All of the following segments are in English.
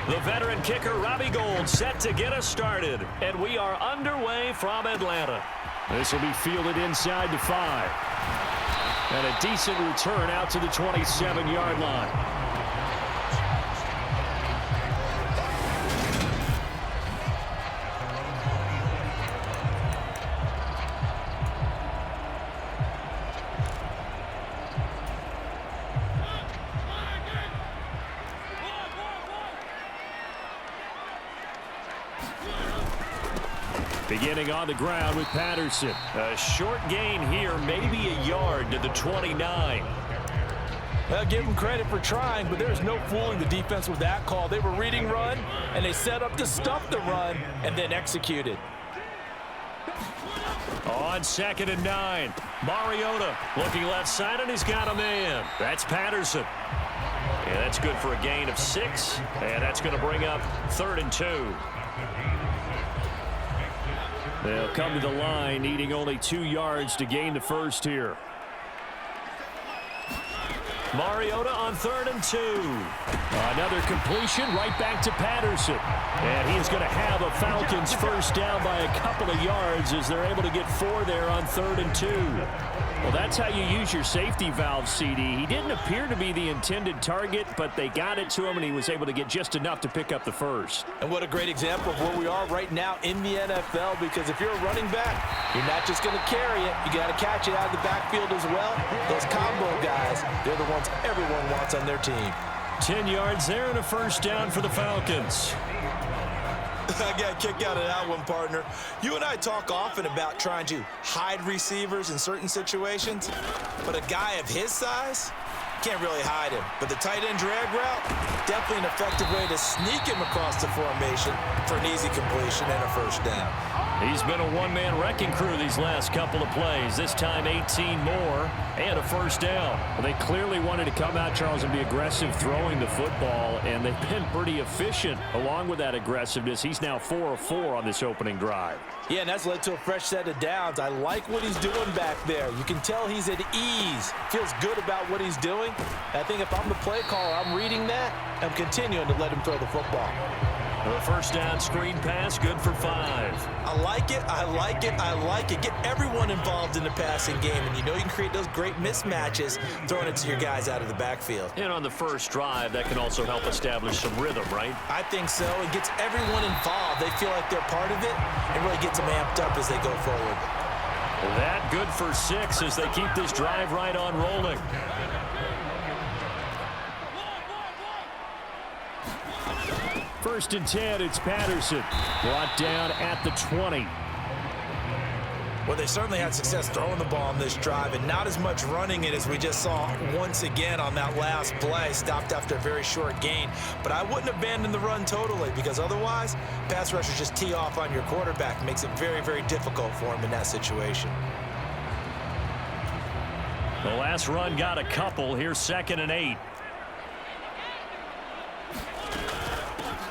The veteran kicker, Robbie Gould, set to get us started. And we are underway from Atlanta. This will be fielded inside the 5. And a decent return out to the 27-yard line. Beginning on the ground with Patterson. A short gain here, maybe a yard to the 29. Well, give them credit for trying, but there's no fooling the defense with that call. They were reading run, and they set up to stuff the run and then executed. On 2nd and 9, Mariota looking left side, and he's got a man. That's Patterson. And that's good for a gain of 6, and that's going to bring up 3rd and 2. They'll come to the line needing only 2 yards to gain the first here. Mariota on 3rd and 2. Another completion right back to Patterson. And he's going to have a Falcons first down by a couple of yards as they're able to get 4 there on 3rd and 2. Well, that's how you use your safety valve, CD. He didn't appear to be the intended target, but they got it to him, and he was able to get just enough to pick up the first. And what a great example of where we are right now in the NFL, because if you're a running back, you're not just going to carry it. You got to catch it out of the backfield as well. Those combo guys, they're the ones everyone wants on their team. 10 yards there and a first down for the Falcons. I got a kick out of that one, partner. You and I talk often about trying to hide receivers in certain situations, but a guy of his size can't really hide him. But the tight end drag route, definitely an effective way to sneak him across the formation for an easy completion and a first down. He's been a one-man wrecking crew these last couple of plays. This time 18 more and a first down. Well, they clearly wanted to come out, Charles, and be aggressive throwing the football, and they've been pretty efficient along with that aggressiveness. He's now 4 of 4 on this opening drive. Yeah, and that's led to a fresh set of downs. I like what he's doing back there. You can tell he's at ease. Feels good about what he's doing. I think if I'm the play caller, I'm reading that. I'm continuing to let him throw the football. The first down screen pass, good for 5. I like it, I like it, I like it. Get everyone involved in the passing game, and you know you can create those great mismatches throwing it to your guys out of the backfield. And on the first drive, that can also help establish some rhythm, right? I think so. It gets everyone involved. They feel like they're part of it, and really gets them amped up as they go forward. That good for 6 as they keep this drive right on rolling. First and 10, it's Patterson. Brought down at the 20. Well, they certainly had success throwing the ball on this drive, and not as much running it as we just saw once again on that last play. Stopped after a very short gain. But I wouldn't abandon the run totally, because otherwise, pass rushers just tee off on your quarterback. Makes it very, very difficult for him in that situation. The last run got a couple. Here's 2nd and 8.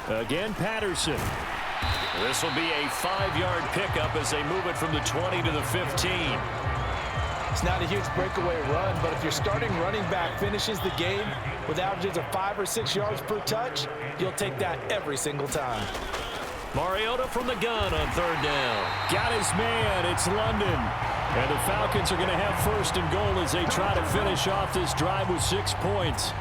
Again, Patterson. This will be a 5-yard pickup as they move it from the 20 to the 15. It's not a huge breakaway run, but if your starting running back finishes the game with averages of 5 or 6 yards per touch, you'll take that every single time. Mariota from the gun on 3rd down. Got his man. It's London. And the Falcons are going to have 1st and goal as they try to finish off this drive with 6 points.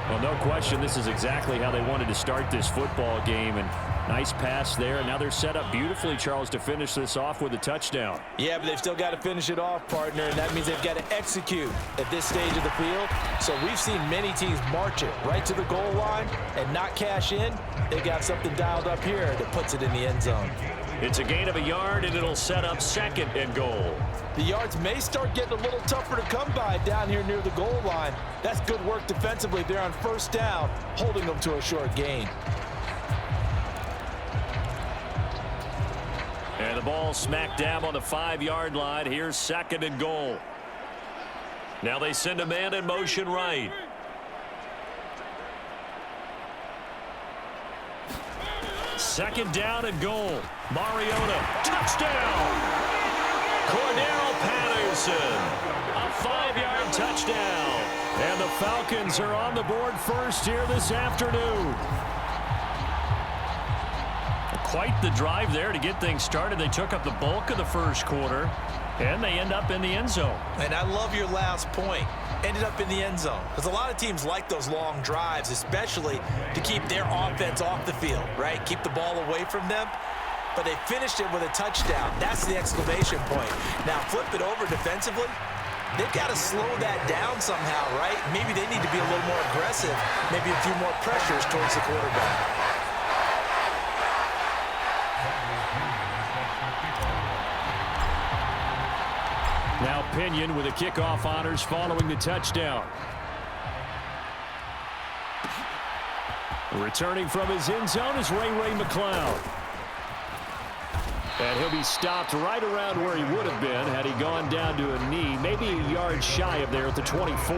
Well, no question, this is exactly how they wanted to start this football game. And nice pass there. And now they're set up beautifully, Charles, to finish this off with a touchdown. Yeah, but they've still got to finish it off, partner, and that means they've got to execute at this stage of the field. So we've seen many teams march it right to the goal line and not cash in. They've got something dialed up here that puts it in the end zone. It's a gain of a yard, and it'll set up 2nd and goal. The yards may start getting a little tougher to come by down here near the goal line. That's good work defensively there on 1st down, holding them to a short gain. And the ball smack dab on the 5-yard line. Here's 2nd and goal. Now they send a man in motion right. Second down and goal. Mariota, touchdown! Cordell Patterson, a 5-yard touchdown. And the Falcons are on the board first here this afternoon. quite the drive there to get things started. They took up the bulk of the first quarter, and they end up in the end zone. And I love your last point. Ended up in the end zone. Because a lot of teams like those long drives, especially to keep their offense off the field, right? Keep the ball away from them. But they finished it with a touchdown. That's the exclamation point. Now flip it over defensively. They've got to slow that down somehow, right? Maybe they need to be a little more aggressive. Maybe a few more pressures towards the quarterback. Now Pinion with the kickoff honors following the touchdown. Returning from his end zone is Ray McCloud. And he'll be stopped right around where he would have been had he gone down to a knee, maybe a yard shy of there at the 24.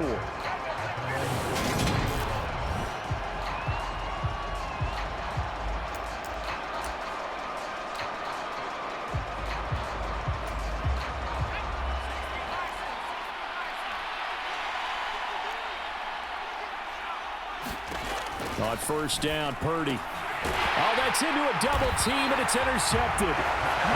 On first down, Purdy. Oh, that's into a double team, and it's intercepted.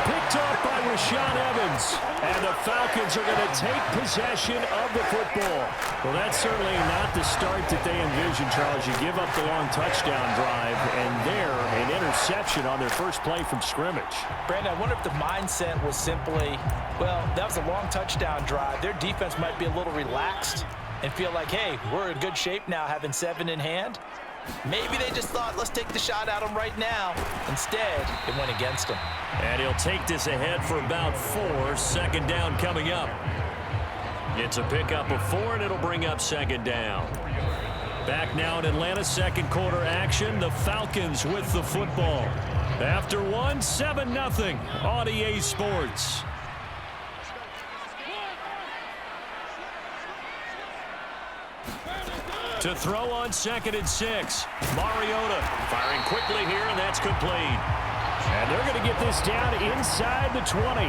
Picked off by Rashaan Evans. And the Falcons are going to take possession of the football. Well, that's certainly not the start that they envisioned, Charles. You give up the long touchdown drive, and there, an interception on their first play from scrimmage. Brandon, I wonder if the mindset was simply, well, that was a long touchdown drive. Their defense might be a little relaxed and feel like, hey, we're in good shape now having 7 in hand. Maybe they just thought, let's take the shot at him right now. Instead, it went against him. And he'll take this ahead for about 4. Second down coming up. It's a pickup of 4, and it'll bring up second down. Back now in Atlanta, second quarter action. The Falcons with the football. After 1, 7-0 on EA Sports. To throw on 2nd and 6. Mariota firing quickly here, and that's complete. And they're going to get this down inside the 20.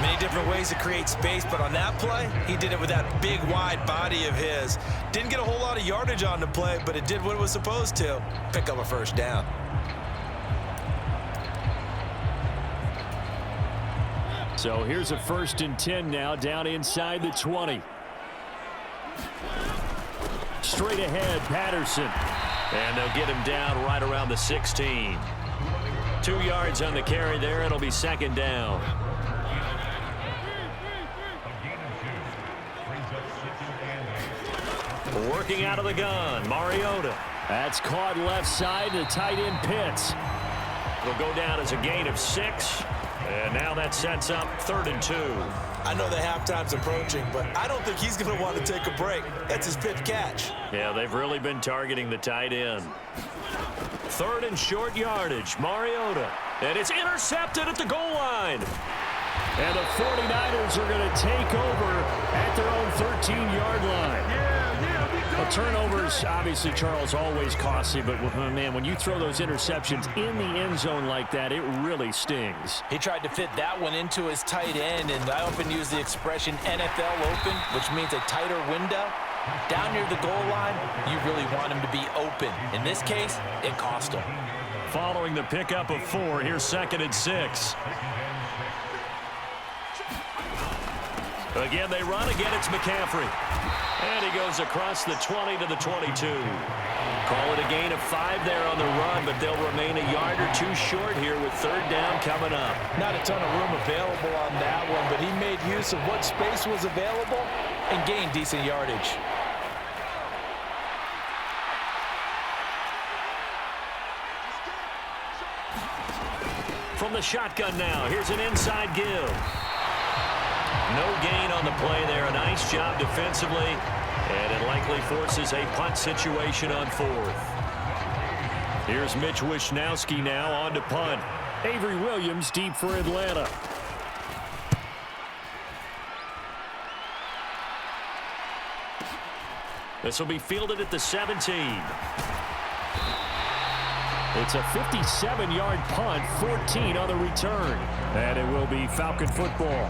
Many different ways to create space, but on that play, he did it with that big, wide body of his. Didn't get a whole lot of yardage on the play, but it did what it was supposed to. Pick up a first down. So here's a 1st and 10 now, down inside the 20. Straight ahead, Patterson. And they'll get him down right around the 16. 2 yards on the carry there. It'll be second down. Working out of the gun, Mariota. That's caught left side to tight end Pitts. Will go down as a gain of 6. And now that sets up 3rd and 2. I know the halftime's approaching, but I don't think he's going to want to take a break. That's his 5th catch. Yeah, they've really been targeting the tight end. 3rd and short yardage, Mariota. And it's intercepted at the goal line. And the 49ers are going to take over at their own 13-yard line. Well, turnovers, obviously, Charles, always costly, but, man, when you throw those interceptions in the end zone like that, it really stings. He tried to fit that one into his tight end, and I often use the expression NFL open, which means a tighter window. Down near the goal line, you really want him to be open. In this case, it cost him. Following the pickup of 4, here's 2nd and 6. Again, they run. Again, it's McCaffrey. And he goes across the 20 to the 22. Call it a gain of 5 there on the run, but they'll remain a yard or 2 short here with 3rd down coming up. Not a ton of room available on that one, but he made use of what space was available and gained decent yardage. From the shotgun now, here's an inside give. No gain on the play there. A nice job defensively, and it likely forces a punt situation on 4th. Here's Mitch Wishnowsky now on to punt. Avery Williams deep for Atlanta. This will be fielded at the 17. It's a 57-yard punt, 14 on the return. And it will be Falcon football.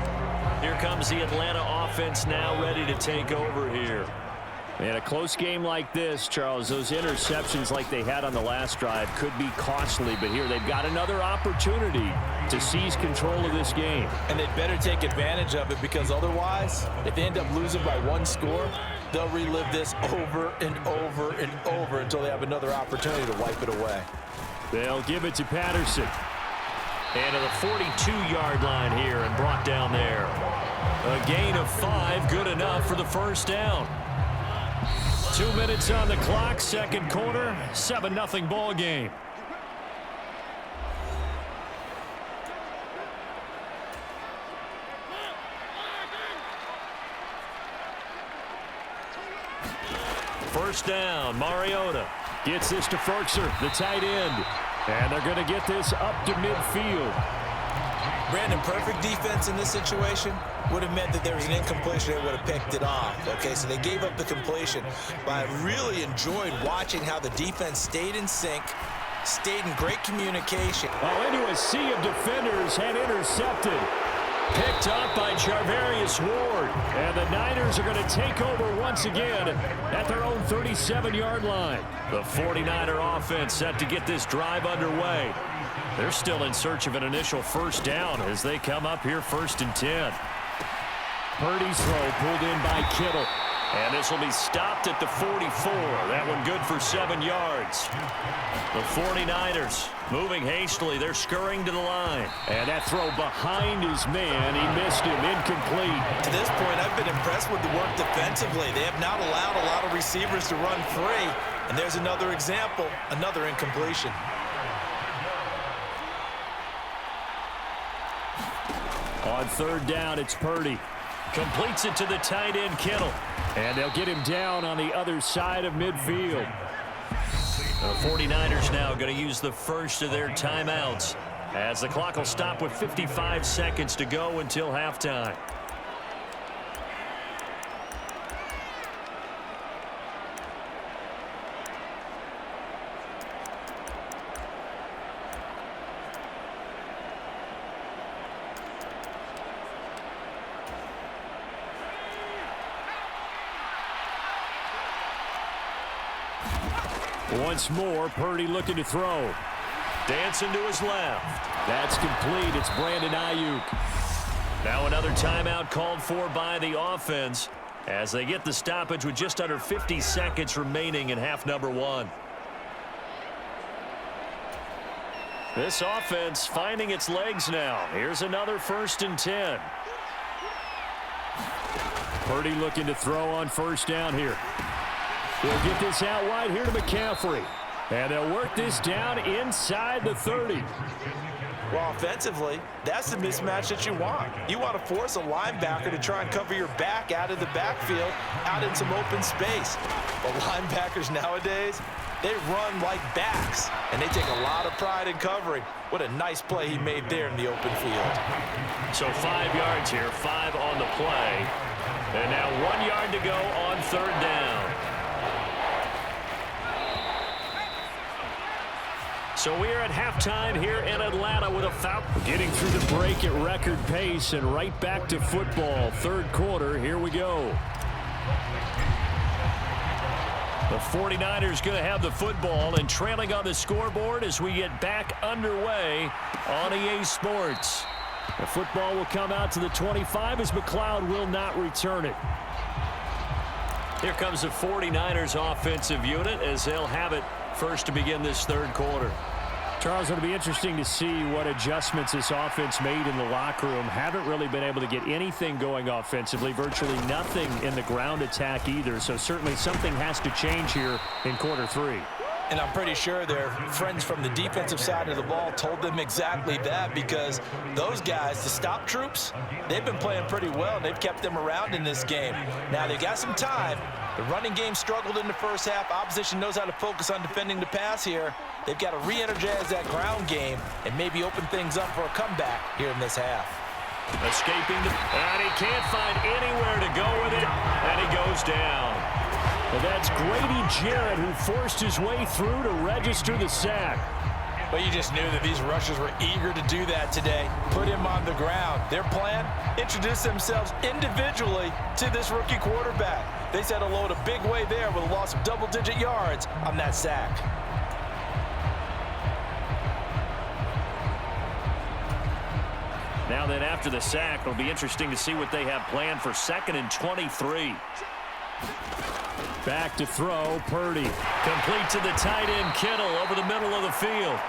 Here comes the Atlanta offense now ready to take over here. In a close game like this, Charles, those interceptions like they had on the last drive could be costly, but here they've got another opportunity to seize control of this game. And they'd better take advantage of it, because otherwise, if they end up losing by one score, they'll relive this over and over and over until they have another opportunity to wipe it away. They'll give it to Patterson. And to the 42-yard line here and brought down there. A gain of 5, good enough for the first down. 2 minutes on the clock, second quarter, 7-0 ball game. First down, Mariota gets this to Ferkser, the tight end. And they're going to get this up to midfield. Brandon, perfect defense in this situation would have meant that there was an incompletion. They would have picked it off. Okay, so they gave up the completion. But I really enjoyed watching how the defense stayed in sync, stayed in great communication. Oh, into a sea of defenders and intercepted. Picked up by Charvarius Ward. And the Niners are going to take over once again at their own 37-yard line. The 49er offense set to get this drive underway. They're still in search of an initial first down as they come up here 1st and 10. Purdy's throw pulled in by Kittle. And this will be stopped at the 44. That one good for 7 yards. The 49ers moving hastily. They're scurrying to the line. And that throw behind his man. He missed him. Incomplete. To this point, I've been impressed with the work defensively. They have not allowed a lot of receivers to run free. And there's another example, another incompletion. On third down, it's Purdy. Completes it to the tight end, Kittle. And they'll get him down on the other side of midfield. The 49ers now going to use the first of their timeouts as the clock will stop with 55 seconds to go until halftime. Once more, Purdy looking to throw. Dancing to his left. That's complete. It's Brandon Ayuk. Now another timeout called for by the offense as they get the stoppage with just under 50 seconds remaining in half number 1. This offense finding its legs now. Here's another 1st and 10. Purdy looking to throw on first down here. They'll get this out wide here to McCaffrey. And they'll work this down inside the 30. Well, offensively, that's the mismatch that you want. You want to force a linebacker to try and cover your back out of the backfield, out in some open space. But linebackers nowadays, they run like backs, and they take a lot of pride in covering. What a nice play he made there in the open field. So 5 yards here, 5 on the play. And now 1 yard to go on third down. So we're at halftime here in Atlanta with a Falcons getting through the break at record pace and right back to football. Third quarter, here we go. The 49ers going to have the football and trailing on the scoreboard as we get back underway on EA Sports. The football will come out to the 25 as McLeod will not return it. Here comes the 49ers offensive unit as they'll have it first to begin this third quarter. Charles, it'll be interesting to see what adjustments this offense made in the locker room. Haven't really been able to get anything going offensively, virtually nothing in the ground attack either. So certainly something has to change here in quarter 3. And I'm pretty sure their friends from the defensive side of the ball told them exactly that, because those guys, the stop troops, they've been playing pretty well. They've kept them around in this game. Now they got some time. The running game struggled in the first half. Opposition knows how to focus on defending the pass here. They've got to re-energize that ground game and maybe open things up for a comeback here in this half. Escaping, and he can't find anywhere to go with it, and he goes down. Well, that's Grady Jarrett who forced his way through to register the sack. But you just knew that these rushers were eager to do that today. Put him on the ground. Their plan, introduce themselves individually to this rookie quarterback. They said hello in a big way there with a loss of double-digit yards on that sack. Now then, after the sack, it'll be interesting to see what they have planned for 2nd and 23. Back to throw, Purdy. Complete to the tight end, Kittle, over the middle of the field.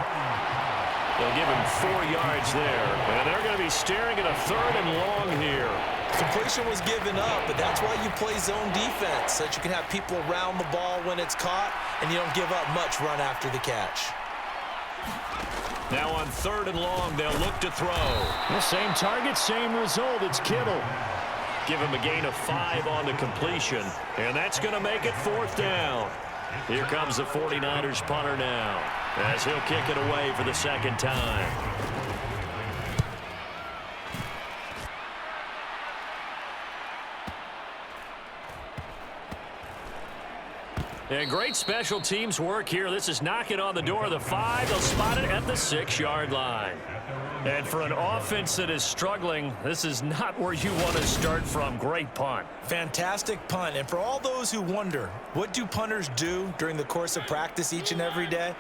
They'll give him 4 yards there. And they're going to be staring at a 3rd and long here. Completion was given up, but that's why you play zone defense, so that you can have people around the ball when it's caught, and you don't give up much run after the catch. Now on 3rd and long, they'll look to throw. The same target, same result. It's Kittle. Give him a gain of 5 on the completion, and that's going to make it 4th down. Here comes the 49ers punter now, as he'll kick it away for the 2nd time. And great special teams work here. This is knocking on the door of the 5. They'll spot it at the 6-yard line. And for an offense that is struggling, this is not where you want to start from. Great punt. Fantastic punt. And for all those who wonder, what do punters do during the course of practice each and every day?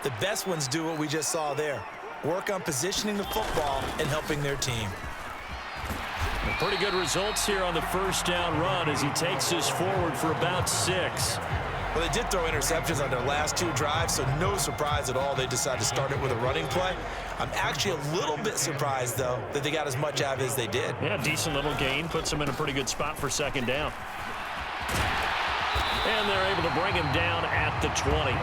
The best ones do what we just saw there. Work on positioning the football and helping their team. Pretty good results here on the 1st down run as he takes this forward for about 6. Well, they did throw interceptions on their last 2 drives, so no surprise at all they decided to start it with a running play. I'm actually a little bit surprised, though, that they got as much out of it as they did. Yeah, decent little gain. Puts them in a pretty good spot for 2nd down. And they're able to bring him down at the 20.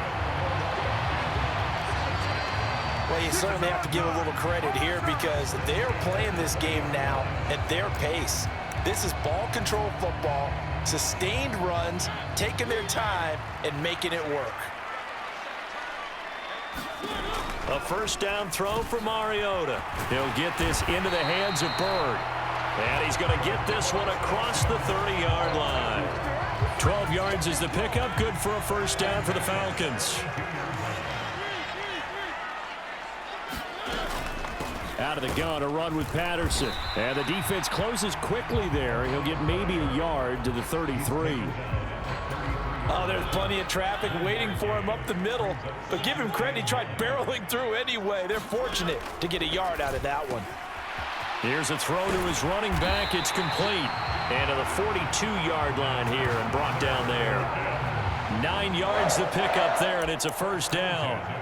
Well, you certainly have to give a little credit here because they're playing this game now at their pace. This is ball control football, sustained runs, taking their time, and making it work. A 1st down throw for Mariota. He'll get this into the hands of Bird. And he's going to get this one across the 30-yard line. 12 yards is the pickup. Good for a 1st down for the Falcons. Out of the gun, a run with Patterson. And the defense closes quickly there. He'll get maybe a yard to the 33. Oh, there's plenty of traffic waiting for him up the middle. But give him credit, he tried barreling through anyway. They're fortunate to get a yard out of that one. Here's a throw to his running back. It's complete. And to the 42-yard line here and brought down there. 9 yards the pickup there, and it's a 1st down.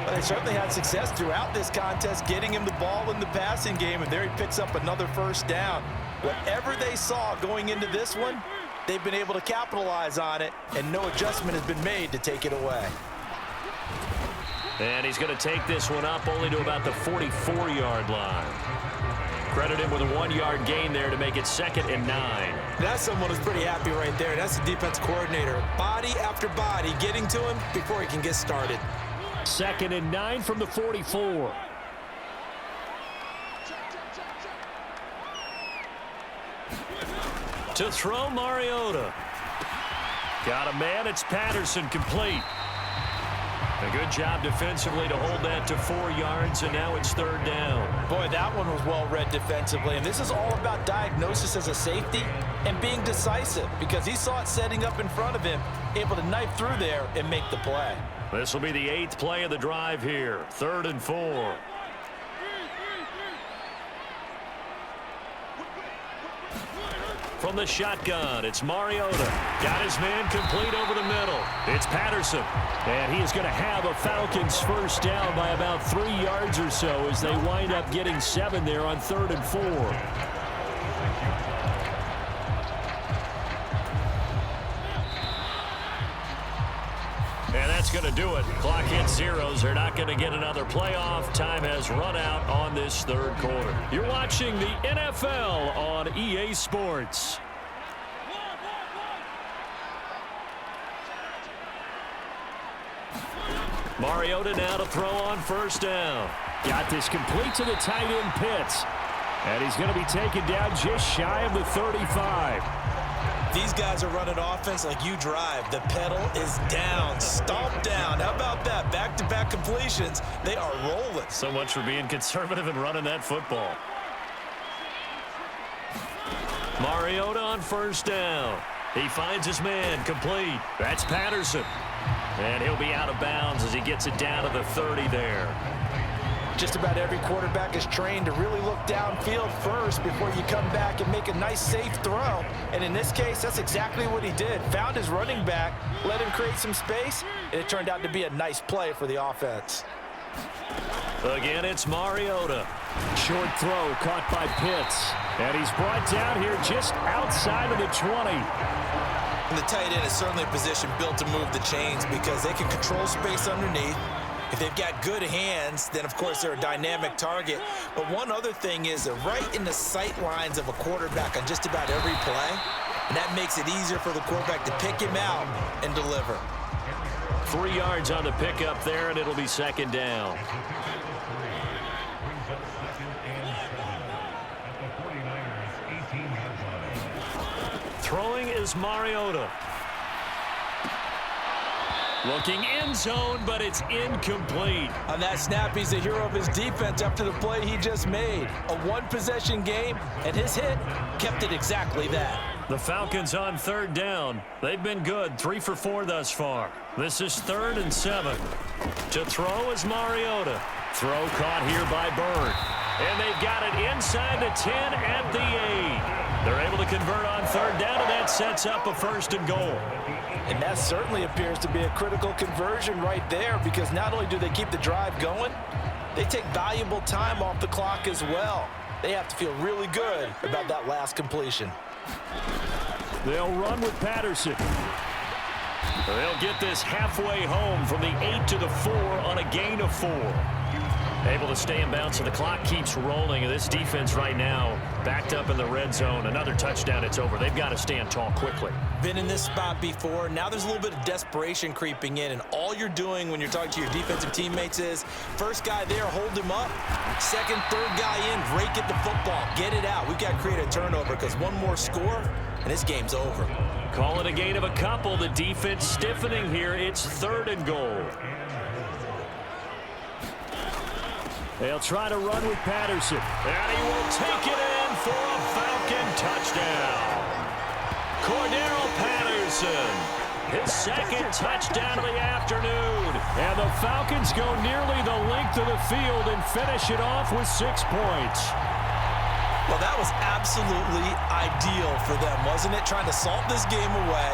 But they certainly had success throughout this contest, getting him the ball in the passing game, and there he picks up another 1st down. Whatever they saw going into this one, they've been able to capitalize on it, and no adjustment has been made to take it away. And he's going to take this one up only to about the 44-yard line. Credit him with a 1-yard gain there to make it 2nd and 9. That's someone who's pretty happy right there. That's the defense coordinator. Body after body getting to him before he can get started. 2nd and 9 from the 44. To throw, Mariota. Got a man, it's Patterson, complete. A good job defensively to hold that to 4 yards, and now it's 3rd down. Boy, that one was well read defensively, and this is all about diagnosis as a safety and being decisive because he saw it setting up in front of him, able to knife through there and make the play. This will be the 8th play of the drive here, 3rd and 4. From the shotgun, it's Mariota. Got his man complete over the middle. It's Patterson. And he is going to have a Falcons 1st down by about 3 yards or so as they wind up getting 7 there on 3rd and 4. And that's going to do it. Clock hits zeros. They're not going to get another playoff. Time has run out on this 3rd quarter. You're watching the NFL on EA Sports. Mariota now to throw on 1st down. Got this complete to the tight end Pitts. And he's going to be taken down just shy of the 35. these guys are running offense like you drive. The pedal is down, stomp down. How about that? Back-to-back completions. They are rolling. So much for being conservative and running that football. Mariota on first down. He finds his man complete. That's Patterson. And he'll be out of bounds as he gets it down to the 30 there. Just about every quarterback is trained to really look downfield first before you come back and make a nice, safe throw. And in this case, that's exactly what he did. Found his running back, let him create some space, and it turned out to be a nice play for the offense. Again, it's Mariota. Short throw caught by Pitts. And he's brought down here just outside of the 20. And the tight end is certainly a position built to move the chains because they can control space underneath. If they've got good hands, then, of course, they're a dynamic target. But one other thing is they're right in the sight lines of a quarterback on just about every play. And that makes it easier for the quarterback to pick him out and deliver. 3 yards on the pickup there, and it'll be second down. Throwing is Mariota. Looking end zone, but it's incomplete. On that snap, he's the hero of his defense after the play he just made. A one-possession game, and his hit kept it exactly that. The Falcons on third down. They've been good, 3 for 4 thus far. This is 3rd and 7. To throw is Mariota. Throw caught here by Bird. And they've got it inside the 10 at the 8. They're able to convert on third down, and that sets up a 1st and goal. And that certainly appears to be a critical conversion right there because not only do they keep the drive going, they take valuable time off the clock as well. They have to feel really good about that last completion. They'll run with Patterson. They'll get this halfway home from the 8 to the 4 on a gain of 4. Able to stay in bounds, so the clock keeps rolling. And this defense right now backed up in the red zone. Another touchdown, it's over. They've got to stand tall quickly. Been in this spot before. Now there's a little bit of desperation creeping in. And all you're doing when you're talking to your defensive teammates is, first guy there, hold him up. Second, third guy in, rake at the football. Get it out. We've got to create a turnover because one more score, and this game's over. Call it a gain of a couple. The defense stiffening here. It's 3rd and goal. They'll try to run with Patterson. And he will take it in for a Falcon touchdown. Cordero Patterson, his 2nd touchdown of the afternoon. And the Falcons go nearly the length of the field and finish it off with 6 points. Well, that was absolutely ideal for them, wasn't it? Trying to salt this game away.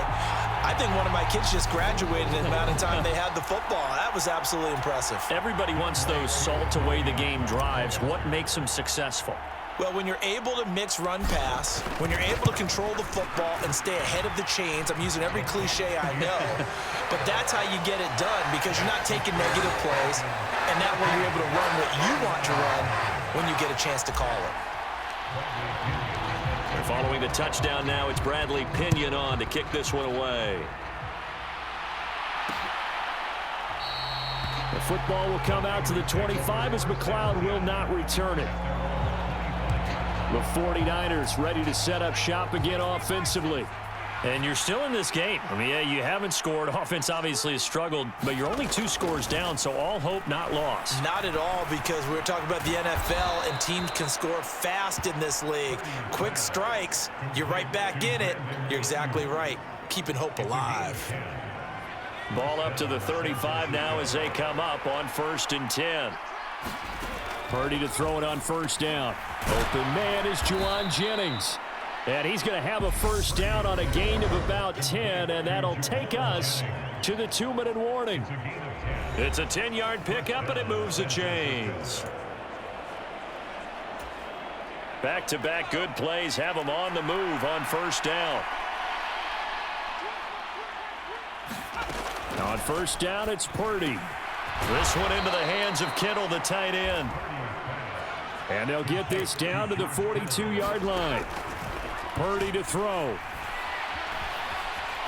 I think one of my kids just graduated in the amount of time they had the football. That was absolutely impressive. Everybody wants those salt-away-the-game drives. What makes them successful? Well, when you're able to mix run-pass, when you're able to control the football and stay ahead of the chains, I'm using every cliche I know, but that's how you get it done because you're not taking negative plays, and that way you're able to run what you want to run when you get a chance to call it. Following the touchdown now, it's Bradley Pinion on to kick this one away. The football will come out to the 25 as McLeod will not return it. The 49ers ready to set up shop again offensively. And you're still in this game. I mean, yeah, you haven't scored. Offense obviously has struggled, but you're only 2 scores down, so all hope not lost. Not at all, because we're talking about the NFL, and teams can score fast in this league. Quick strikes, you're right back in it. You're exactly right. Keeping hope alive. Ball up to the 35 now as they come up on 1st and 10. Purdy to throw it on 1st down. Open man is Juwan Jennings. And he's going to have a 1st down on a gain of about 10, and that'll take us to the 2-minute warning. It's a 10-yard pickup, and it moves the chains. Back-to-back good plays have them on the move on 1st down. On 1st down, it's Purdy. This one into the hands of Kittle, the tight end. And they'll get this down to the 42-yard line. Purdy to throw.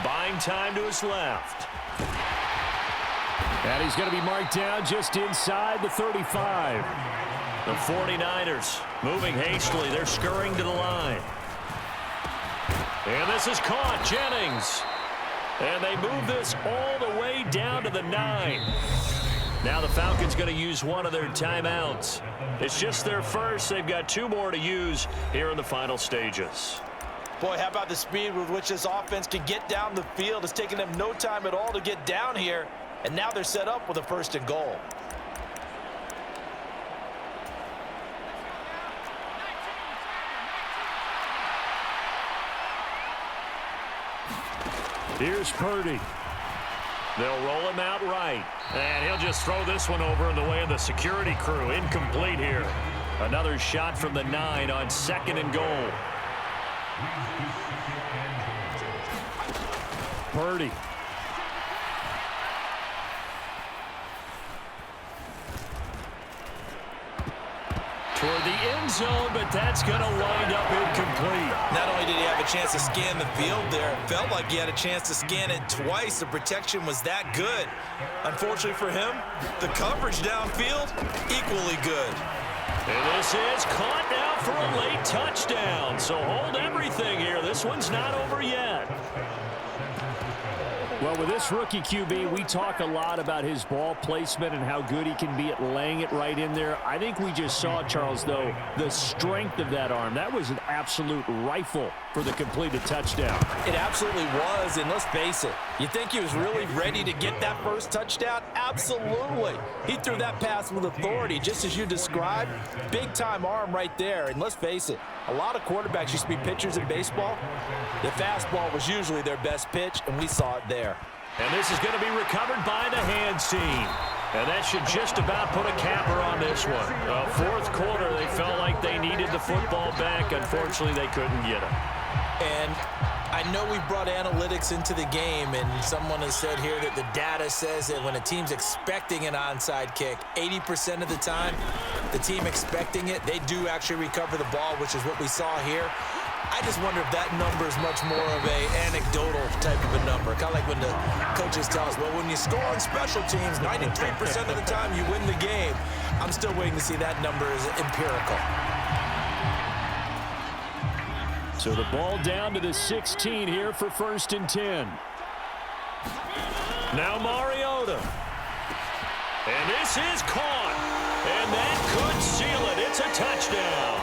Buying time to his left. And he's going to be marked down just inside the 35. The 49ers moving hastily. They're scurrying to the line. And this is caught. Jennings. And they move this all the way down to the 9. Now the Falcons going to use one of their timeouts. It's just their first. They've got 2 more to use here in the final stages. Boy, how about the speed with which this offense can get down the field? It's taken them no time at all to get down here. And now they're set up with a 1st and goal. Here's Purdy. They'll roll him out right. And he'll just throw this one over in the way of the security crew. Incomplete here. Another shot from the 9 on 2nd and goal. Purdy. Toward the end zone, but that's going to wind up incomplete. Not only did he have a chance to scan the field there, it felt like he had a chance to scan it twice. The protection was that good. Unfortunately for him, the coverage downfield, equally good. And this is caught now for a late touchdown. So hold everything here. This one's not over yet. Well, with this rookie QB, we talk a lot about his ball placement and how good he can be at laying it right in there. I think we just saw, Charles, though, the strength of that arm. That was an absolute rifle for the completed touchdown. It absolutely was, and let's face it, you think he was really ready to get that first touchdown? Absolutely. He threw that pass with authority, just as you described. Big-time arm right there, and let's face it, a lot of quarterbacks used to be pitchers in baseball. The fastball was usually their best pitch, and we saw it there. And this is going to be recovered by the hands team. And that should just about put a capper on this one. 4th quarter, they felt like they needed the football back. Unfortunately, they couldn't get it. And I know we brought analytics into the game, and someone has said here that the data says that when a team's expecting an onside kick, 80% of the time, the team expecting it, they do actually recover the ball, which is what we saw here. I just wonder if that number is much more of a anecdotal type of a number. Kind of like when the coaches tell us, well, when you score on special teams, 93% of the time you win the game. I'm still waiting to see that number is empirical. So the ball down to the 16 here for 1st and 10. Now Mariota. And this is caught. And that could seal it. It's a touchdown.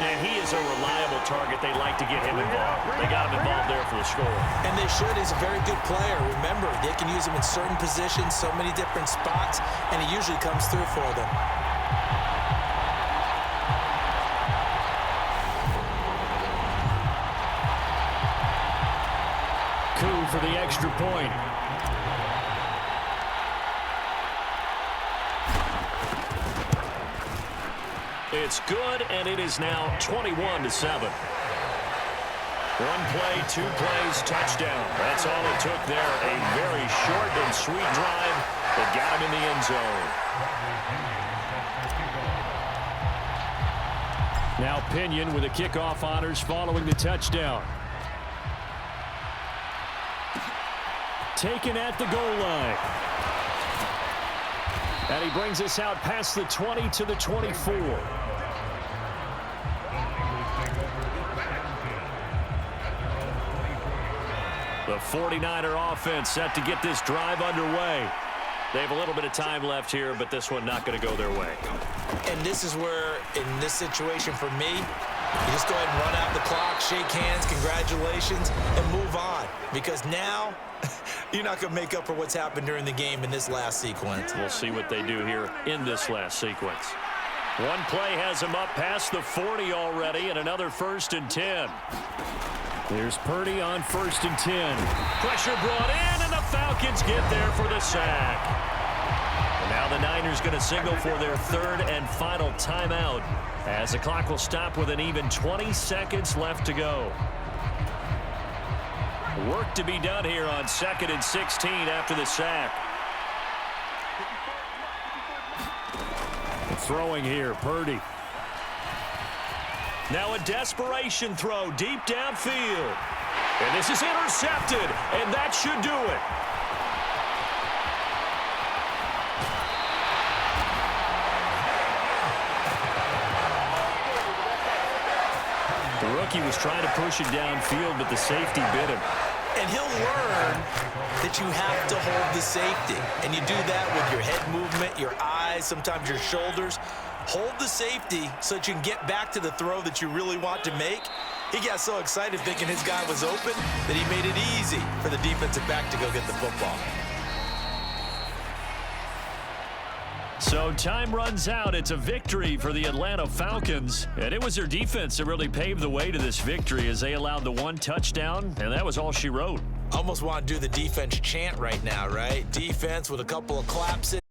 And he is a reliable target. They like to get him involved. They got him involved there for the score. And they should. He's a very good player. Remember, they can use him in certain positions, so many different spots, and he usually comes through for them. Coup for the extra point. It's good, and it is now 21-7. 1 play, 2 plays, touchdown. That's all it took there. A very short and sweet drive that got him in the end zone. Now Pinion with the kickoff honors following the touchdown. Taken at the goal line. And he brings us out past the 20 to the 24. The 49er offense set to get this drive underway. They have a little bit of time left here, but this one not going to go their way. And this is where, in this situation for me, you just go ahead and run out the clock, shake hands, congratulations, and move on. Because now, you're not going to make up for what's happened during the game in this last sequence. We'll see what they do here in this last sequence. One play has them up past the 40 already, and another 1st and 10. There's Purdy on 1st and 10. Pressure brought in, and the Falcons get there for the sack. And now the Niners going to signal for their 3rd and final timeout as the clock will stop with an even 20 seconds left to go. Work to be done here on 2nd and 16 after the sack. Throwing here, Purdy. Now a desperation throw deep downfield. And this is intercepted, and that should do it. rookie was trying to push it downfield, but the safety bit him. And he'll learn that you have to hold the safety. And you do that with your head movement, your eyes, sometimes your shoulders. Hold the safety so that you can get back to the throw that you really want to make. He got so excited thinking his guy was open that he made it easy for the defensive back to go get the football. So time runs out. It's a victory for the Atlanta Falcons. And it was their defense that really paved the way to this victory as they allowed the one touchdown, and that was all she wrote. Almost want to do the defense chant right now, right? Defense with a couple of claps in